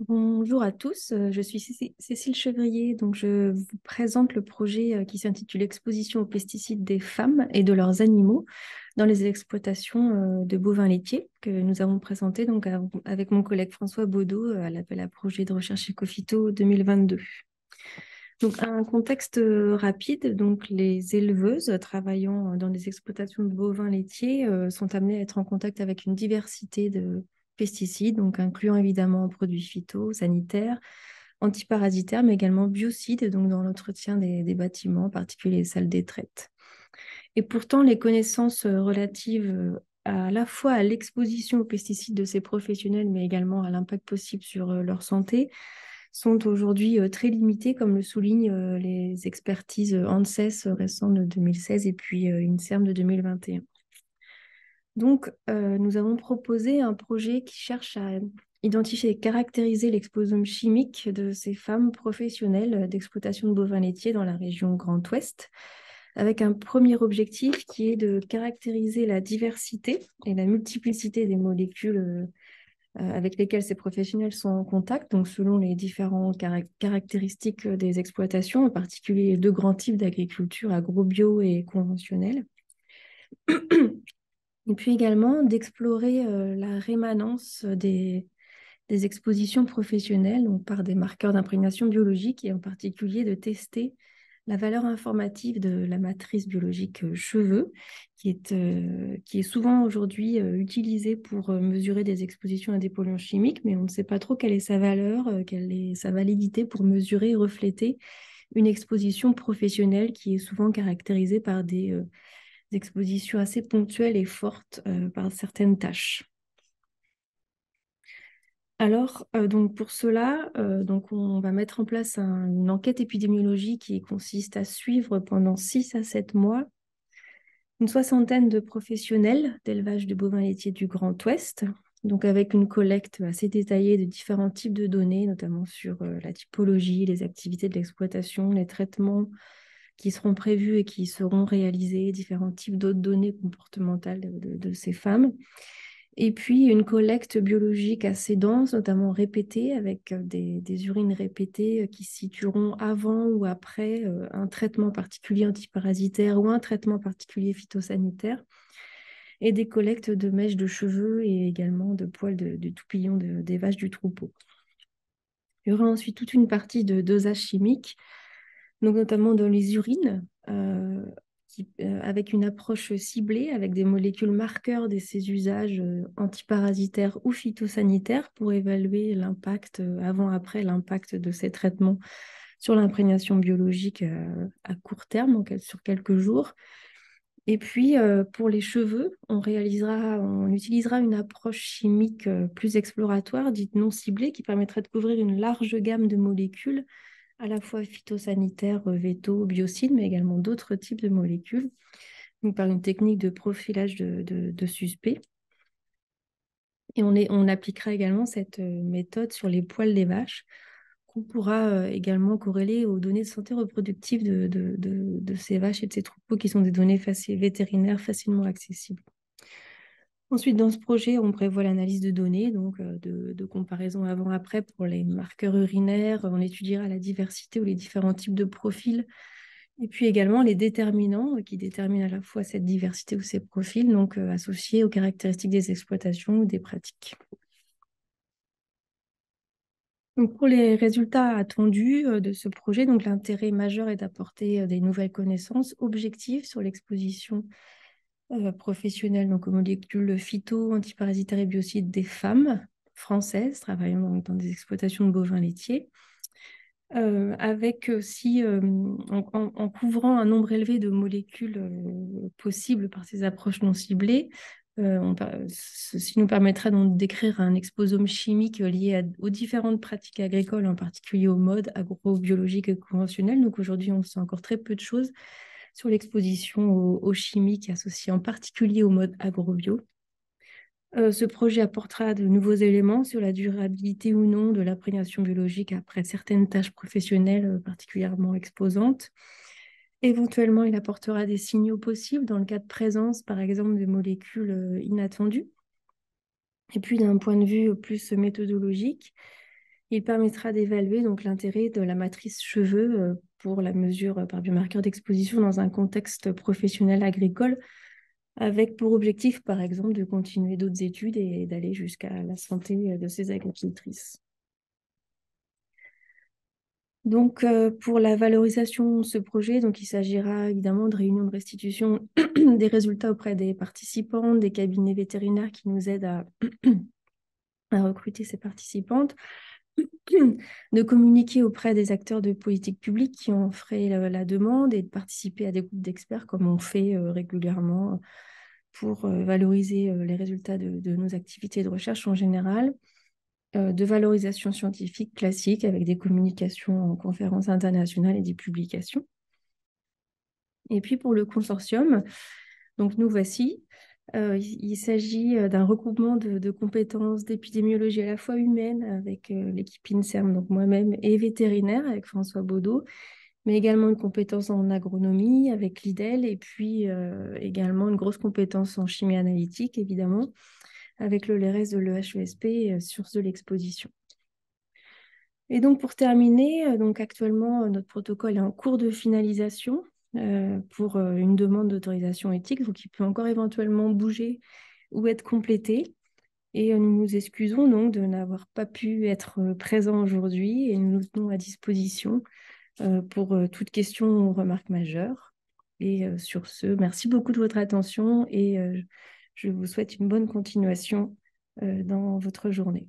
Bonjour à tous, je suis Cécile Chevrier, donc je vous présente le projet qui s'intitule Exposition aux pesticides des femmes et de leurs animaux dans les exploitations de bovins laitiers que nous avons présenté donc avec mon collègue François Baudot à l'appel à projet de recherche Ecophyto 2022. Donc un contexte rapide, donc les éleveuses travaillant dans des exploitations de bovins laitiers sont amenées à être en contact avec une diversité de pesticides, donc incluant évidemment produits phytosanitaires, antiparasitaires, mais également biocides, donc dans l'entretien des bâtiments, en particulier les salles des traites. Et pourtant, les connaissances relatives à la fois à l'exposition aux pesticides de ces professionnels, mais également à l'impact possible sur leur santé, sont aujourd'hui très limitées, comme le soulignent les expertises ANSES récentes de 2016 et puis INSERM de 2021. Donc, nous avons proposé un projet qui cherche à identifier et caractériser l'exposome chimique de ces femmes professionnelles d'exploitation de bovins laitiers dans la région Grand Ouest, avec un premier objectif qui est de caractériser la diversité et la multiplicité des molécules avec lesquelles ces professionnels sont en contact, donc selon les différentes caractéristiques des exploitations, en particulier les deux grands types d'agriculture, agro-bio et conventionnelle. Et puis également d'explorer la rémanence des expositions professionnelles, donc par des marqueurs d'imprégnation biologique, et en particulier de tester la valeur informative de la matrice biologique cheveux, qui est souvent aujourd'hui utilisée pour mesurer des expositions à des polluants chimiques, mais on ne sait pas trop quelle est sa valeur, quelle est sa validité pour mesurer et refléter une exposition professionnelle qui est souvent caractérisée par des expositions assez ponctuelles et fortes par certaines tâches. Alors, donc pour cela, donc on va mettre en place une enquête épidémiologique qui consiste à suivre pendant 6 à 7 mois une soixantaine de professionnels d'élevage de bovins laitiers du Grand Ouest, donc avec une collecte assez détaillée de différents types de données, notamment sur la typologie, les activités de l'exploitation, les traitements qui seront prévus et qui seront réalisés, différents types d'autres données comportementales de ces femmes. Et puis une collecte biologique assez dense, notamment répétée, avec des urines répétées qui se situeront avant ou après un traitement particulier antiparasitaire ou un traitement particulier phytosanitaire, et des collectes de mèches de cheveux et également de poils de toupillons des vaches du troupeau. Il y aura ensuite toute une partie de dosage chimique, donc notamment dans les urines, avec une approche ciblée, avec des molécules marqueurs de ces usages antiparasitaires ou phytosanitaires pour évaluer l'impact avant-après, l'impact de ces traitements sur l'imprégnation biologique à court terme, donc sur quelques jours. Et puis, pour les cheveux, on utilisera une approche chimique plus exploratoire, dite non ciblée, qui permettrait de couvrir une large gamme de molécules à la fois phytosanitaires, végétaux, biocides, mais également d'autres types de molécules, donc par une technique de profilage de suspects. Et on appliquera également cette méthode sur les poils des vaches, qu'on pourra également corréler aux données de santé reproductive de ces vaches et de ces troupeaux, qui sont des données vétérinaires facilement accessibles. Ensuite, dans ce projet, on prévoit l'analyse de données, donc de comparaison avant-après pour les marqueurs urinaires. On étudiera la diversité ou les différents types de profils, et puis également les déterminants qui déterminent à la fois cette diversité ou ces profils, donc associés aux caractéristiques des exploitations ou des pratiques. Donc pour les résultats attendus de ce projet, donc l'intérêt majeur est d'apporter des nouvelles connaissances objectives sur l'exposition professionnelle donc aux molécules phyto, antiparasitaires et biocides des femmes françaises travaillant dans des exploitations de bovins laitiers, avec aussi, en couvrant un nombre élevé de molécules possibles par ces approches non ciblées. Ceci nous permettra donc d'écrire un exposome chimique lié aux différentes pratiques agricoles, en particulier au mode agrobiologique et conventionnel. Donc aujourd'hui, on sait encore très peu de choses sur l'exposition aux chimiques associées en particulier au mode agrobio. Ce projet apportera de nouveaux éléments sur la durabilité ou non de l'imprégnation biologique après certaines tâches professionnelles particulièrement exposantes. Éventuellement, il apportera des signaux possibles dans le cas de présence, par exemple, de molécules inattendues. Et puis, d'un point de vue plus méthodologique, Il permettra d'évaluer donc l'intérêt de la matrice cheveux pour la mesure par biomarqueur d'exposition dans un contexte professionnel agricole, avec pour objectif, par exemple, de continuer d'autres études et d'aller jusqu'à la santé de ces agricultrices. Donc, pour la valorisation de ce projet, donc, il s'agira évidemment de réunions de restitution des résultats auprès des participants, des cabinets vétérinaires qui nous aident à recruter ces participantes, de communiquer auprès des acteurs de politique publique qui en feraient la demande et de participer à des groupes d'experts comme on fait régulièrement pour valoriser les résultats de nos activités de recherche en général, de valorisation scientifique classique avec des communications en conférences internationales et des publications. Et puis pour le consortium, donc nous voici. Il s'agit d'un regroupement de compétences d'épidémiologie à la fois humaine avec l'équipe INSERM, donc moi-même, et vétérinaire avec François Baudot, mais également une compétence en agronomie avec l'IDEL et puis également une grosse compétence en chimie analytique, évidemment, avec le LERES de l'EHESP, source de l'exposition. Et donc pour terminer, donc actuellement notre protocole est en cours de finalisation pour une demande d'autorisation éthique, donc il peut encore éventuellement bouger ou être complété. Et nous nous excusons donc de n'avoir pas pu être présents aujourd'hui et nous nous tenons à disposition pour toute question ou remarque majeure. Et sur ce, merci beaucoup de votre attention et je vous souhaite une bonne continuation dans votre journée.